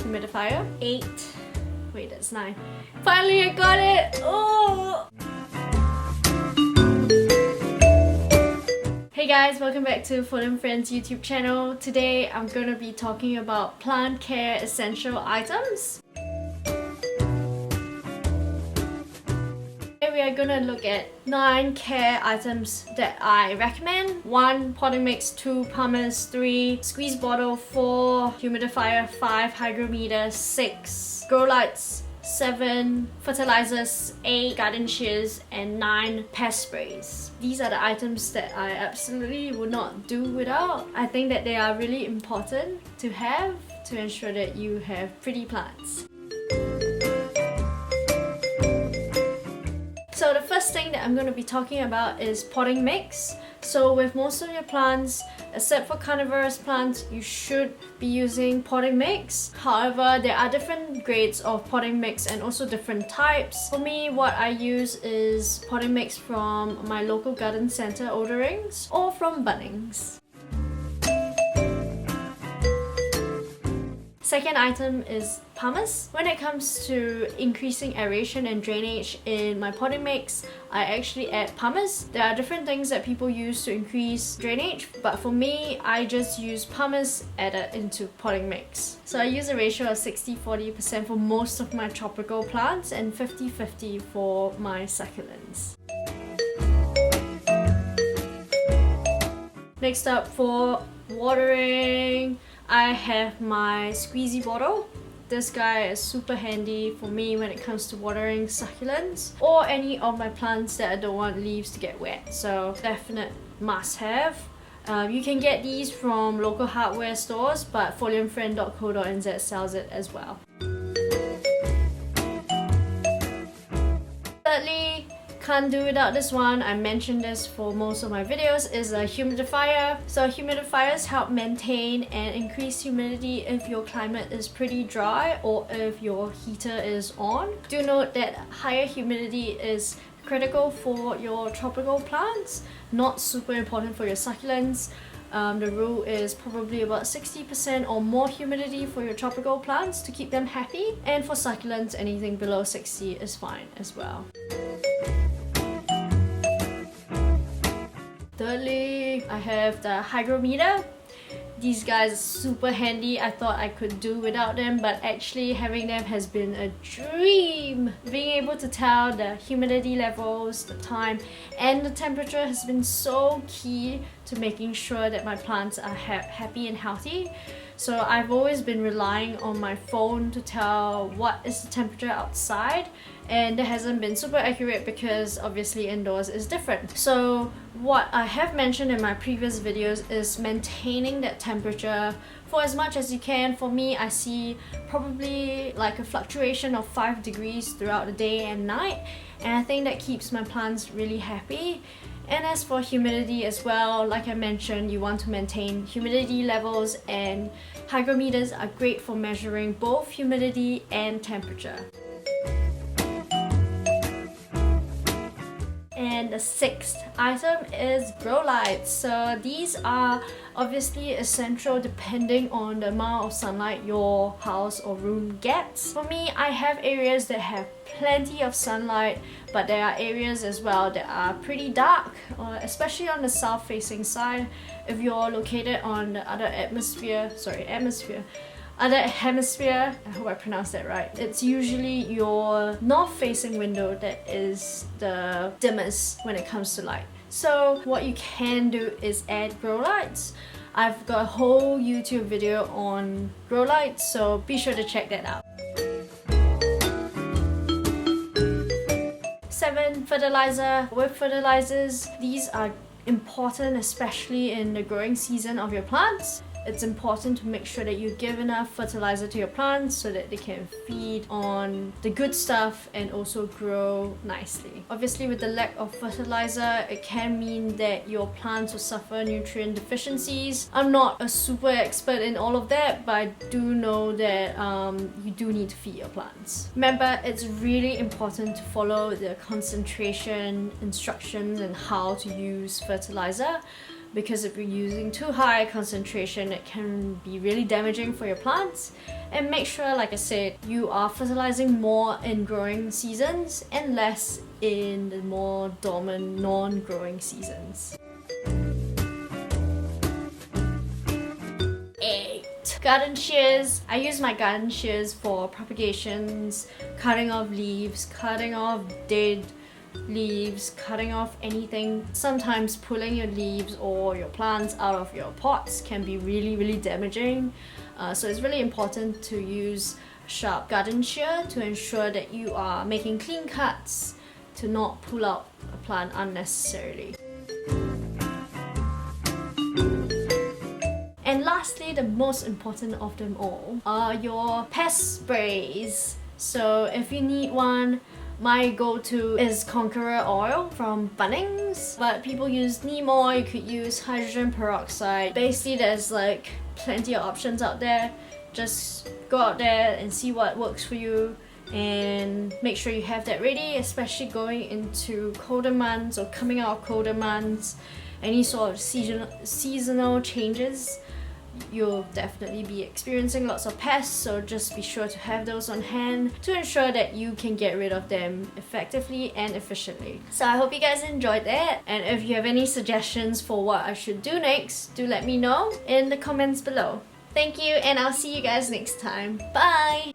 humidifier. 8. Wait, that's 9. Finally, I got it! Oh! Hey guys, welcome back to Food and Friends YouTube channel. Today, I'm gonna be talking about plant care essential items. We are gonna look at 9 care items that I recommend. 1 potting mix, 2 pumice, 3 squeeze bottle, 4 humidifier, 5 hygrometer, 6 grow lights, 7 fertilizers, 8 garden shears, and 9 pest sprays. These are the items that I absolutely would not do without. I think that they are really important to have to ensure that you have pretty plants. So the first thing that I'm going to be talking about is potting mix. So with most of your plants, except for carnivorous plants, you should be using potting mix. However, there are different grades of potting mix and also different types. For me, what I use is potting mix from my local garden center orderings or from Bunnings. Second item is pumice. When it comes to increasing aeration and drainage in my potting mix, I actually add pumice. There are different things that people use to increase drainage, but for me, I just use pumice added into potting mix. So I use a ratio of 60-40% for most of my tropical plants and 50-50 for my succulents. Next up, for watering, I have my squeezy bottle. This guy is super handy for me when it comes to watering succulents or any of my plants that I don't want leaves to get wet. So definite must have. You can get these from local hardware stores, but foliumfriend.co.nz sells it as well. Thirdly, can't do without this one, I mentioned this for most of my videos, is a humidifier. So humidifiers help maintain and increase humidity if your climate is pretty dry or if your heater is on. Do note that higher humidity is critical for your tropical plants, not super important for your succulents. The rule is probably about 60% or more humidity for your tropical plants to keep them happy, and for succulents anything below 60 is fine as well. Thirdly, I have the hygrometer. These guys are super handy. I thought I could do without them, but actually having them has been a dream. Being able to tell the humidity levels, the time, and the temperature has been so key to making sure that my plants are happy and healthy. So I've always been relying on my phone to tell what is the temperature outside, and that hasn't been super accurate because obviously indoors is different. So what I have mentioned in my previous videos is maintaining that temperature for as much as you can. For me, I see probably like a fluctuation of 5 degrees throughout the day and night, and I think that keeps my plants really happy. And as for humidity as well, like I mentioned, you want to maintain humidity levels, and hygrometers are great for measuring both humidity and temperature. And the 6th item is grow lights. So these are obviously essential depending on the amount of sunlight your house or room gets. For me, I have areas that have plenty of sunlight, but there are areas as well that are pretty dark, especially on the south facing side. If you're located on the other hemisphere, I hope I pronounced that right. It's usually your north facing window that is the dimmest when it comes to light. So what you can do is add grow lights. I've got a whole YouTube video on grow lights, so be sure to check that out. 7, fertilizer. With fertilizers, these are important, especially in the growing season of your plants. It's important to make sure that you give enough fertilizer to your plants so that they can feed on the good stuff and also grow nicely. Obviously, with the lack of fertilizer, it can mean that your plants will suffer nutrient deficiencies. I'm not a super expert in all of that, but I do know that you do need to feed your plants. Remember, it's really important to follow the concentration instructions and how to use fertilizer. because if you're using too high concentration, it can be really damaging for your plants. And make sure, like I said, you are fertilizing more in growing seasons and less in the more dormant non-growing seasons. 8. Garden shears. I use my garden shears for propagations, cutting off leaves, cutting off dead leaves, cutting off anything. Sometimes pulling your leaves or your plants out of your pots can be really damaging. So it's really important to use a sharp garden shear to ensure that you are making clean cuts to not pull out a plant unnecessarily. And lastly, the most important of them all are your pest sprays. So if you need one, my go-to is Conqueror oil from Bunnings, but people use neem oil, you could use hydrogen peroxide. Basically, there's like plenty of options out there. Just go out there and see what works for you and make sure you have that ready, especially going into colder months or coming out of colder months. Any sort of seasonal changes, you'll definitely be experiencing lots of pests, so just be sure to have those on hand to ensure that you can get rid of them effectively and efficiently. So I hope you guys enjoyed that, and if you have any suggestions for what I should do next, do let me know in the comments below. Thank you, and I'll see you guys next time. Bye!